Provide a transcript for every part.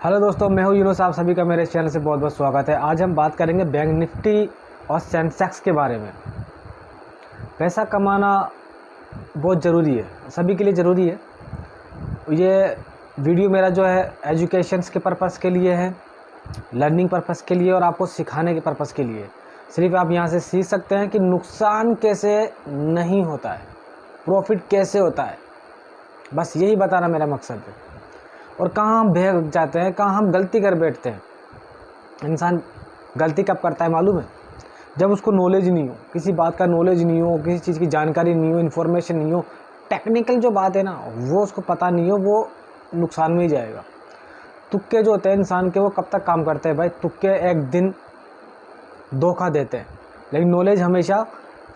Hello दोस्तों, मैं हूं यूनुस। आप सभी का मेरे चैनल से बहुत बहुत स्वागत है। आज हम बात करेंगे बैंक निफ्टी और सेंसेक्स के बारे में। पैसा कमाना बहुत ज़रूरी है, सभी के लिए ज़रूरी है। ये वीडियो मेरा जो है एजुकेशंस के पर्पज़ के लिए है, लर्निंग पर्पज़ के लिए और आपको सिखाने के पर्पज़ के लिए। सिर्फ आप यहाँ से सीख सकते हैं कि नुकसान कैसे नहीं होता है, प्रॉफिट कैसे होता है, बस यही बताना मेरा मकसद है। और कहाँ हम भाग जाते हैं, कहाँ हम गलती कर बैठते हैं। इंसान गलती कब करता है मालूम है? जब उसको नॉलेज नहीं हो, किसी बात का नॉलेज नहीं हो, किसी चीज़ की जानकारी नहीं हो, इन्फॉर्मेशन नहीं हो, टेक्निकल जो बात है ना वो उसको पता नहीं हो, वो नुकसान में ही जाएगा। तुक्के जो होते हैं इंसान के, वो कब तक काम करते हैं भाई? तुक्के एक दिन धोखा देते हैं, लेकिन नॉलेज हमेशा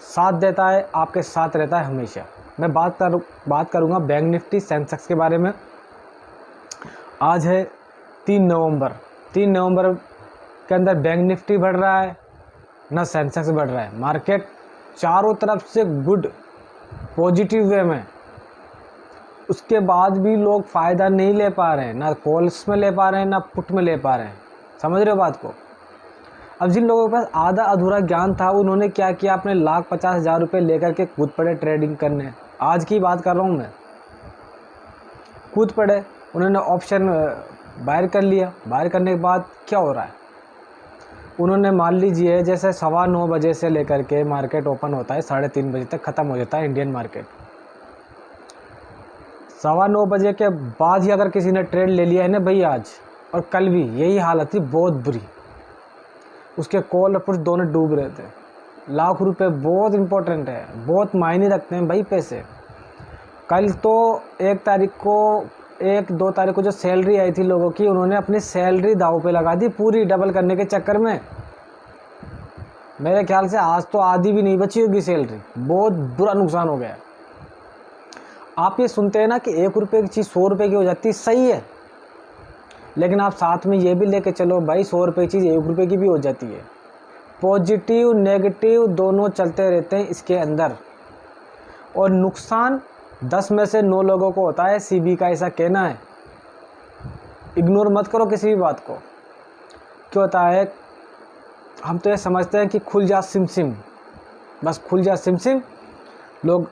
साथ देता है, आपके साथ रहता है हमेशा। मैं बात करूँगा बैंक निफ्टी सेंसेक्स के बारे में। आज है 3 नवंबर। 3 नवंबर के अंदर बैंक निफ्टी बढ़ रहा है ना सेंसेक्स बढ़ रहा है। मार्केट चारों तरफ से गुड पॉजिटिव वे में, उसके बाद भी लोग फ़ायदा नहीं ले पा रहे हैं, ना कॉल्स में ले पा रहे हैं ना पुट में ले पा रहे हैं। समझ रहे हो बात को? अब जिन लोगों के पास आधा अधूरा ज्ञान था, उन्होंने क्या किया, अपने लाख 50,000 रुपये लेकर के कूद पड़े ट्रेडिंग करने। आज की बात कर रहा हूँ मैं, कूद पड़े। उन्होंने ऑप्शन बायर कर लिया। बायर करने के बाद क्या हो रहा है, उन्होंने मान लीजिए जैसे 9:15 बजे से लेकर के मार्केट ओपन होता है 3:30 बजे तक ख़त्म हो जाता है इंडियन मार्केट। 9:15 बजे के बाद ही अगर किसी ने ट्रेड ले लिया है ना भाई, आज और कल भी यही हालत थी, बहुत बुरी। उसके कॉल और पुट दोनों डूब रहे थे। लाख रुपए बहुत इंपॉर्टेंट है, बहुत मायने रखते हैं भाई पैसे। कल तो 1-2 तारीख को जो सैलरी आई थी लोगों की, उन्होंने अपनी सैलरी दांव पे लगा दी पूरी, डबल करने के चक्कर में। मेरे ख्याल से आज तो आधी भी नहीं बची होगी सैलरी। बहुत बुरा नुकसान हो गया। आप ये सुनते हैं ना कि 1 रुपये की चीज़ 100 रुपये की हो जाती है, सही है, लेकिन आप साथ में ये भी लेके चलो भाई 100 रुपये की चीज़ 1 रुपये की भी हो जाती है। पॉजिटिव नेगेटिव दोनों चलते रहते हैं इसके अंदर, और नुकसान 10 में से 9 लोगों को होता है। सीबी का ऐसा कहना है। इग्नोर मत करो किसी भी बात को। क्या होता है, हम तो ये समझते हैं कि खुल जा सिम सिम, बस खुल जा सिम सिम। लोग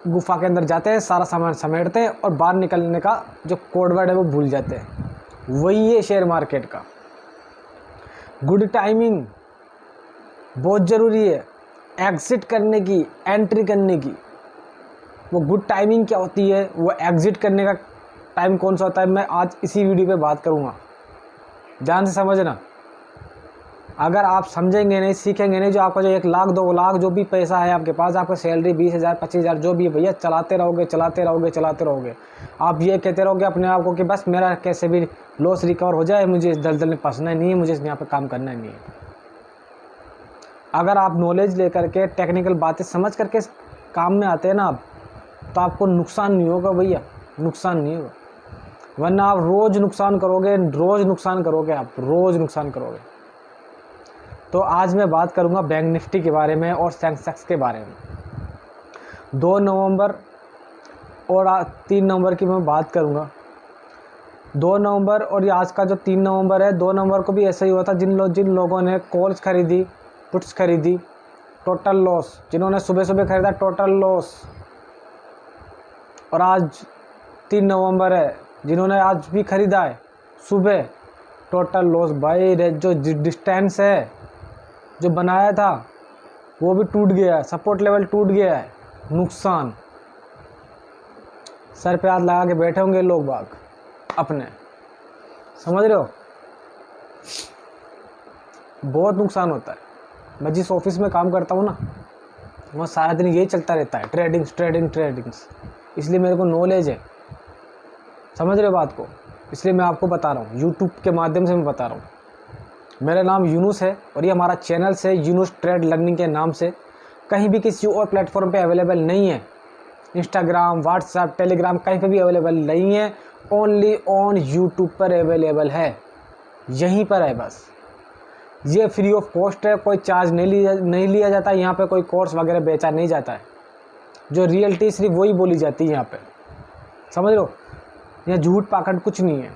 गुफा के अंदर जाते हैं, सारा सामान समेटते हैं और बाहर निकलने का जो कोड वर्ड है वो भूल जाते हैं। वही है शेयर मार्केट का। गुड टाइमिंग बहुत ज़रूरी है, एग्जिट करने की, एंट्री करने की। वो गुड टाइमिंग क्या होती है, वो एग्जिट करने का टाइम कौन सा होता है, मैं आज इसी वीडियो पे बात करूँगा। ध्यान से समझना। अगर आप समझेंगे नहीं, सीखेंगे नहीं, जो आपका जो 1 लाख 2 लाख जो भी पैसा है आपके पास, आपका सैलरी 20,000 25,000 जो भी है भैया, चलाते रहोगे चलाते रहोगे चलाते रहोगे। आप ये कहते रहोगे अपने आप को कि बस मेरा कैसे भी लॉस रिकवर हो जाए, मुझे इस दलदल में फंसना नहीं है, मुझे यहाँ पर काम करना नहीं है। अगर आप नॉलेज लेकर के, टेक्निकल बातें समझ करके काम में आते हैं ना आप, तो आपको नुकसान नहीं होगा भैया, नुकसान नहीं होगा। वरना आप रोज़ नुकसान करोगे, रोज़ नुकसान करोगे, आप रोज़ नुकसान करोगे। तो आज मैं बात करूंगा बैंक निफ्टी के बारे में और सेंसेक्स के बारे में। 2 नवंबर और 3 नवंबर की मैं बात करूंगा। 2 नवंबर और ये आज का जो 3 नवंबर है, 2 नवंबर को भी ऐसा ही हुआ था। जिन लोगों ने कॉल्स खरीदी, पुट्स खरीदी, टोटल लॉस। जिन्होंने सुबह सुबह खरीदा, टोटल लॉस। और आज 3 नवंबर है, जिन्होंने आज भी खरीदा है सुबह, टोटल लॉस भाई। जो डिस्टेंस है जो बनाया था वो भी टूट गया है, सपोर्ट लेवल टूट गया है, नुकसान। सर पे हाथ लगा के बैठे होंगे लोग बाग अपने, समझ रहे हो? बहुत नुकसान होता है। मैं जिस ऑफिस में काम करता हूँ ना, वहाँ सारा दिन यही चलता रहता है, ट्रेडिंग्स। इसलिए मेरे को नॉलेज है, समझ रहे हो बात को? इसलिए मैं आपको बता रहा हूँ, यूट्यूब के माध्यम से मैं बता रहा हूँ। मेरा नाम यूनुस है और ये हमारा चैनल से यूनुस ट्रेड लर्निंग के नाम से कहीं भी किसी और प्लेटफॉर्म पे अवेलेबल नहीं है। इंस्टाग्राम, व्हाट्सएप, टेलीग्राम कहीं पे भी अवेलेबल नहीं है। ओनली ऑन यूट्यूब पर अवेलेबल है, यहीं पर है बस। ये फ्री ऑफ कॉस्ट है, कोई चार्ज नहीं लिया जाता। यहाँ पे कोई कोर्स वगैरह बेचा नहीं जाता है। जो रियलिटी सिर्फ वही बोली जाती है यहाँ पे, समझ लो। यहाँ झूठ पाखंड कुछ नहीं है।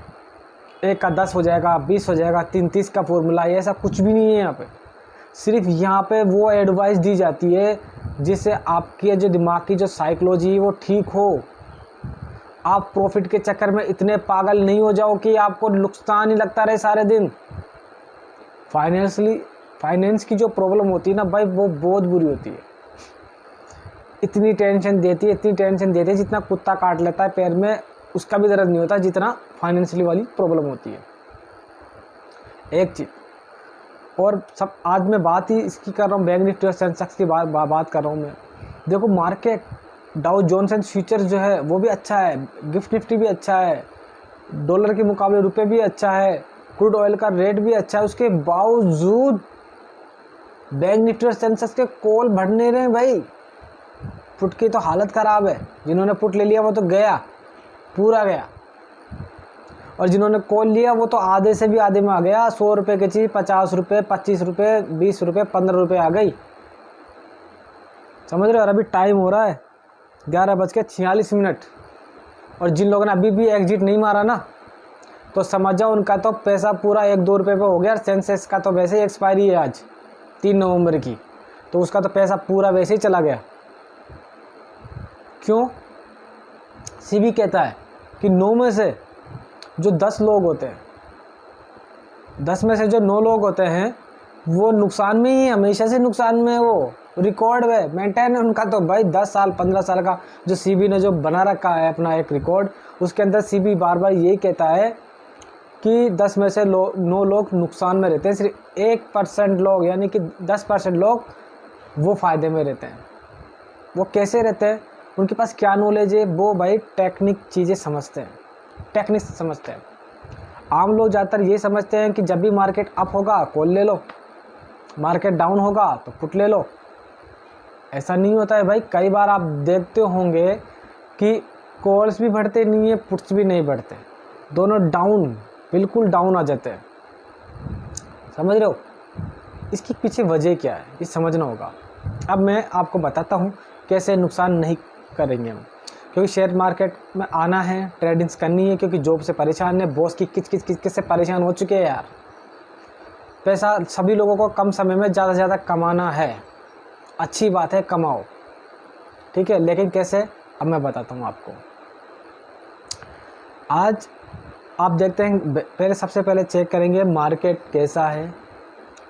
1 का 10 हो जाएगा, 20 हो जाएगा, 33 का फॉर्मूला, ये ऐसा कुछ भी नहीं है यहाँ पे। सिर्फ यहाँ पे वो एडवाइस दी जाती है जिससे आपकी जो दिमाग की जो साइकोलॉजी है वो ठीक हो। आप प्रॉफिट के चक्कर में इतने पागल नहीं हो जाओ कि आपको नुकसान ही लगता रहे सारे दिन। फाइनेंस की जो प्रॉब्लम होती है ना भाई, वो बहुत बुरी होती है। इतनी टेंशन देती है जितना कुत्ता काट लेता है पैर में, उसका भी दर्द नहीं होता जितना फाइनेंशियली वाली प्रॉब्लम होती है। एक चीज़ और सब, आज मैं बात ही इसकी कर रहा हूँ, बैंक निफ्टी और सेंसेक्स की बात कर रहा हूँ मैं। देखो market Dow Jones and futures जो है वो भी अच्छा है, गिफ्ट निफ्टी भी अच्छा है, डॉलर के मुकाबले रुपए भी अच्छा है, क्रूड ऑयल का रेट भी अच्छा है, उसके बावजूद बैंक निफ्टी और सेंसेक्स के कॉल बढ़ नहीं रहे भाई। पुट की तो हालत ख़राब है, जिन्होंने पुट ले लिया वो तो गया, पूरा गया, और जिन्होंने कॉल लिया वो तो आधे से भी आधे में आ गया। 100 रुपये की चीज़ 50 रुपये, 25 रुपये, 20 रुपये, 15 रुपये आ गई, समझ रहे हो। और अभी टाइम हो रहा है 11:46, और जिन लोगों ने अभी भी एग्जिट नहीं मारा ना, तो समझ जाओ उनका तो पैसा पूरा 1-2 रुपये पे हो गया। और सेंसेक्स का तो वैसे ही एक्सपायरी है आज 3 नवंबर की, तो उसका तो पैसा पूरा वैसे ही चला गया। क्यों? सीबी कहता है कि 9 में से जो 10 लोग होते हैं, 10 में से जो 9 लोग होते हैं वो नुकसान में ही है, हमेशा से नुकसान में है। वो रिकॉर्ड है, मेंटेन है उनका तो भाई 10 साल 15 साल का जो सीबी ने जो बना रखा है अपना एक रिकॉर्ड, उसके अंदर सीबी बार बार यही कहता है कि 10 में से 9 लोग नुकसान में रहते हैं, सिर्फ 1% लोग यानी कि 10% लोग वो फ़ायदे में रहते हैं। वो कैसे रहते हैं, उनके पास क्या नॉलेज है, वो भाई टेक्निक चीज़ें समझते हैं, टेक्निक समझते हैं। आम लोग ज़्यादातर ये समझते हैं कि जब भी मार्केट अप होगा कॉल ले लो, मार्केट डाउन होगा तो पुट ले लो। ऐसा नहीं होता है भाई। कई बार आप देखते होंगे कि कॉल्स भी बढ़ते नहीं है, पुट्स भी नहीं बढ़ते, दोनों डाउन, बिल्कुल डाउन आ जाते हैं, समझ रहे हो। इसकी पीछे वजह क्या है ये समझना होगा। अब मैं आपको बताता हूँ कैसे नुकसान नहीं करेंगे हम, क्योंकि शेयर मार्केट में आना है, ट्रेडिंग्स करनी है, क्योंकि जॉब से परेशान है, बॉस की किच से परेशान हो चुके हैं यार। पैसा सभी लोगों को कम समय में ज़्यादा से ज़्यादा कमाना है, अच्छी बात है, कमाओ, ठीक है, लेकिन कैसे, अब मैं बताता हूँ आपको। आज आप देखते हैं, पहले सबसे पहले चेक करेंगे मार्केट कैसा है,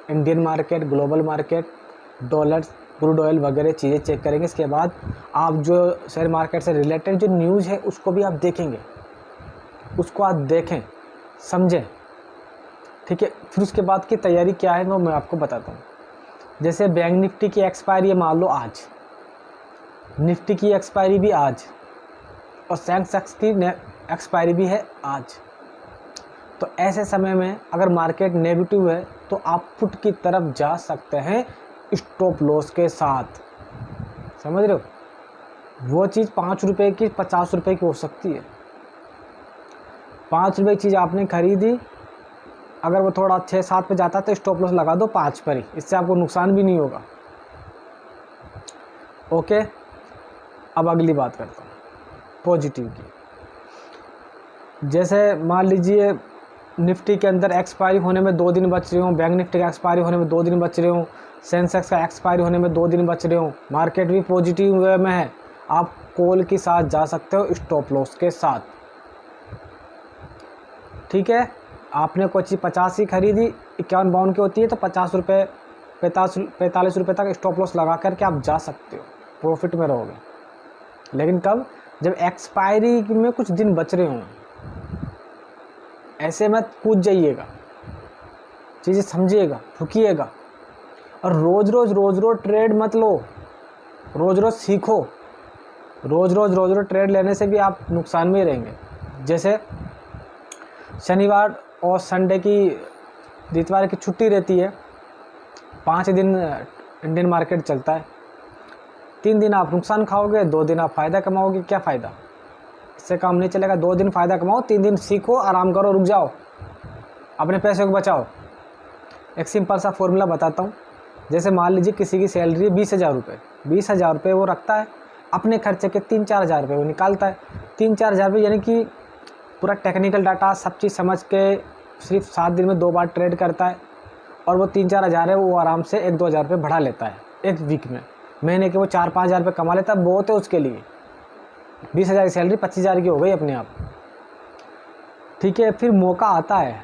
Indian market, global market, dollar, crude oil वगैरह चीज़ें चेक करेंगे। इसके बाद आप जो शेयर मार्केट से रिलेटेड जो न्यूज़ है उसको भी आप देखेंगे, उसको आप देखें, समझें, ठीक है। फिर उसके बाद की तैयारी क्या है वो मैं आपको बताता हूँ। जैसे बैंक निफ्टी की एक्सपायरी है मान लो आज, निफ्टी की एक्सपायरी भी आज, और सेंसेक्स की एक्सपायरी भी है आज। तो ऐसे समय में अगर मार्केट नेगेटिव है तो आप पुट की तरफ जा सकते हैं स्टॉप लॉस के साथ, समझ रहे हो। वो चीज़ 5 रुपये की 50 रुपये की हो सकती है। 5 रुपये की चीज़ आपने खरीदी, अगर वो थोड़ा 6-7 पे जाता है तो स्टॉप लॉस लगा दो 5 पर ही, इससे आपको नुकसान भी नहीं होगा। ओके, अब अगली बात करता हूँ पॉजिटिव की। जैसे मान लीजिए निफ्टी के अंदर एक्सपायरी होने में 2 दिन बच रहे हो, बैंक निफ्टी का एक्सपायरी होने में 2 दिन बच रहे हो, सेंसेक्स का एक्सपायरी होने में 2 दिन बच रहे हो, मार्केट भी पॉजिटिव वे में है, आप कॉल के साथ जा सकते हो स्टॉप लॉस के साथ, ठीक है। आपने कोई चीज़ 50 की खरीदी, 51-52 की होती है, तो 50 रुपये 45 रुपये तक स्टॉप लॉस लगा करके आप जा सकते हो, प्रॉफिट में रहोगे। लेकिन कब, जब एक्सपायरी में कुछ दिन बच रहे हों, ऐसे मत कूद जाइएगा, चीज़ें समझिएगा, रुकिएगा, और रोज़ रोज़ ट्रेड मत लो, रोज़ सीखो। रोज़ ट्रेड लेने से भी आप नुकसान में रहेंगे। जैसे शनिवार और संडे की, इतवार की छुट्टी रहती है, 5 दिन इंडियन मार्केट चलता है, 3 दिन आप नुकसान खाओगे, 2 दिन आप फ़ायदा कमाओगे। क्या फ़ायदा, इससे काम नहीं चलेगा। 2 दिन फ़ायदा कमाओ, 3 दिन सीखो, आराम करो, रुक जाओ, अपने पैसे को बचाओ। एक सिंपल सा फॉर्मूला बताता हूँ। जैसे मान लीजिए किसी की सैलरी 20,000 रुपये, 20,000 रुपये वो रखता है, अपने खर्चे के 3-4 हज़ार रुपये वो निकालता है। 3-4 हज़ार रुपये यानी कि पूरा टेक्निकल डाटा सब चीज़ समझ के सिर्फ 7 दिन में 2 बार ट्रेड करता है और वो 3-4 हज़ार है वो आराम से 1-2 हज़ार रुपये बढ़ा लेता है एक वीक में। महीने के वो 4-5 हज़ार रुपये कमा लेता है, बहुत है उसके लिए। 20 हज़ार की सैलरी 25 हज़ार की हो गई अपने आप। ठीक है, फिर मौका आता है,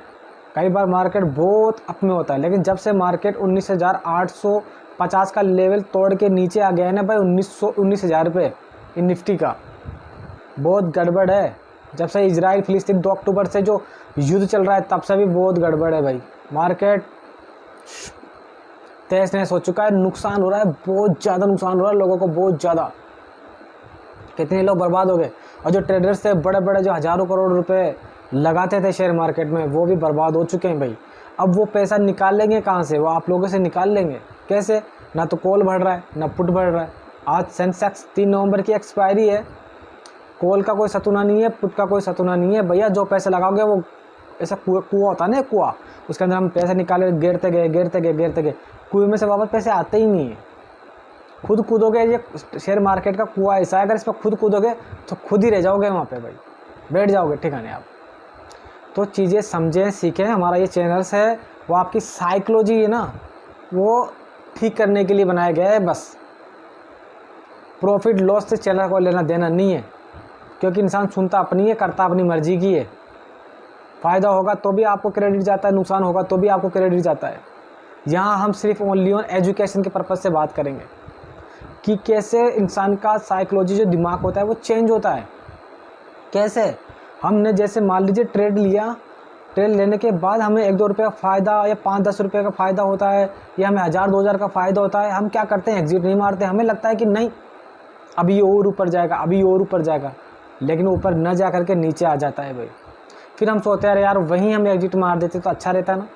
कई बार मार्केट बहुत अप में होता है, लेकिन जब से मार्केट 19,850 का लेवल तोड़ के नीचे आ गया है ना भाई, 19,000 रुपये इन निफ्टी का, बहुत गड़बड़ है। जब से इजराइल फिलिस्तीन 2 अक्टूबर से जो युद्ध चल रहा है तब से भी बहुत गड़बड़ है भाई। मार्केट तहस नहस हो चुका है, नुकसान हो रहा है, बहुत ज़्यादा नुकसान हो रहा है लोगों को, बहुत ज़्यादा। कितने लोग बर्बाद हो गए, और जो ट्रेडर्स थे बड़े बड़े जो हज़ारों करोड़ रुपए लगाते थे शेयर मार्केट में, वो भी बर्बाद हो चुके हैं भाई। अब वो पैसा निकाल लेंगे कहाँ से? वो आप लोगों से निकाल लेंगे कैसे? ना तो कॉल बढ़ रहा है ना पुट बढ़ रहा है। आज सेंसेक्स 3 नवंबर की एक्सपायरी है, कॉल का कोई सतुना नहीं है, पुट का कोई सतुना नहीं है भैया। जो पैसे लगाओगे वो ऐसा कुआं होता है ना, कुआं, उसके अंदर हम पैसे निकाले, गिरते गए, कुएं में से वापस पैसे आते ही नहीं है। खुद कूदोगे, ये शेयर मार्केट का कुआं ऐसा है, अगर इस पर खुद कूदोगे तो खुद ही रह जाओगे वहाँ पे भाई, बैठ जाओगे ठिकाने आप। तो चीज़ें समझें, सीखें। हमारा ये चैनल्स है वो आपकी साइकोलॉजी है ना, वो ठीक करने के लिए बनाया गया है बस। प्रॉफिट लॉस से चैनल को लेना देना नहीं है, क्योंकि इंसान सुनता अपनी है, करता अपनी मर्जी की है। फ़ायदा होगा तो भी आपको क्रेडिट जाता है, नुकसान होगा तो भी आपको क्रेडिट जाता है। यहाँ हम सिर्फ ओनली ऑन एजुकेशन के पर्पज़ से बात करेंगे कि कैसे इंसान का साइकोलॉजी जो दिमाग होता है वो चेंज होता है। कैसे? हमने जैसे मान लीजिए ट्रेड लिया, ट्रेड लेने के बाद हमें 1-2 रुपये का फ़ायदा या 5-10 रुपये का फ़ायदा होता है, या हमें 1000-2000 का फ़ायदा होता है। हम क्या करते हैं? एग्जिट नहीं मारते। हमें लगता है कि नहीं अभी और ऊपर जाएगा, अभी और ऊपर जाएगा, लेकिन ऊपर न जा करके नीचे आ जाता है भाई। फिर हम सोचते हैं अरे यार वहीं हम एग्जिट मार देते तो अच्छा रहता ना।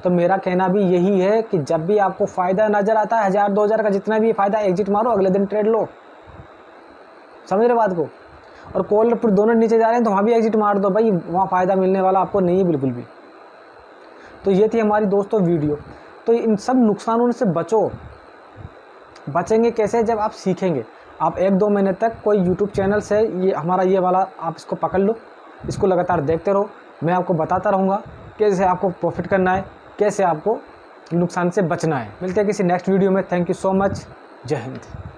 तो मेरा कहना भी यही है कि जब भी आपको फ़ायदा नज़र आता है 1000-2000 का जितना भी फ़ायदा, एग्जिट मारो, अगले दिन ट्रेड लो। समझ रहे बात को? और कॉल फिर दोनों नीचे जा रहे हैं तो वहाँ भी एग्जिट मार दो भाई, वहाँ फ़ायदा मिलने वाला आपको नहीं है बिल्कुल भी। तो ये थी हमारी दोस्तों वीडियो। तो इन सब नुकसानों से बचो। बचेंगे कैसे? जब आप सीखेंगे। आप 1-2 महीने तक कोई यूट्यूब चैनल से ये हमारा ये वाला आप इसको पकड़ लो, इसको लगातार देखते रहो। मैं आपको बताता रहूँगा कैसे आपको प्रॉफिट करना है, कैसे आपको नुकसान से बचना है। मिलते हैं किसी नेक्स्ट वीडियो में। Thank you so much. जय हिंद।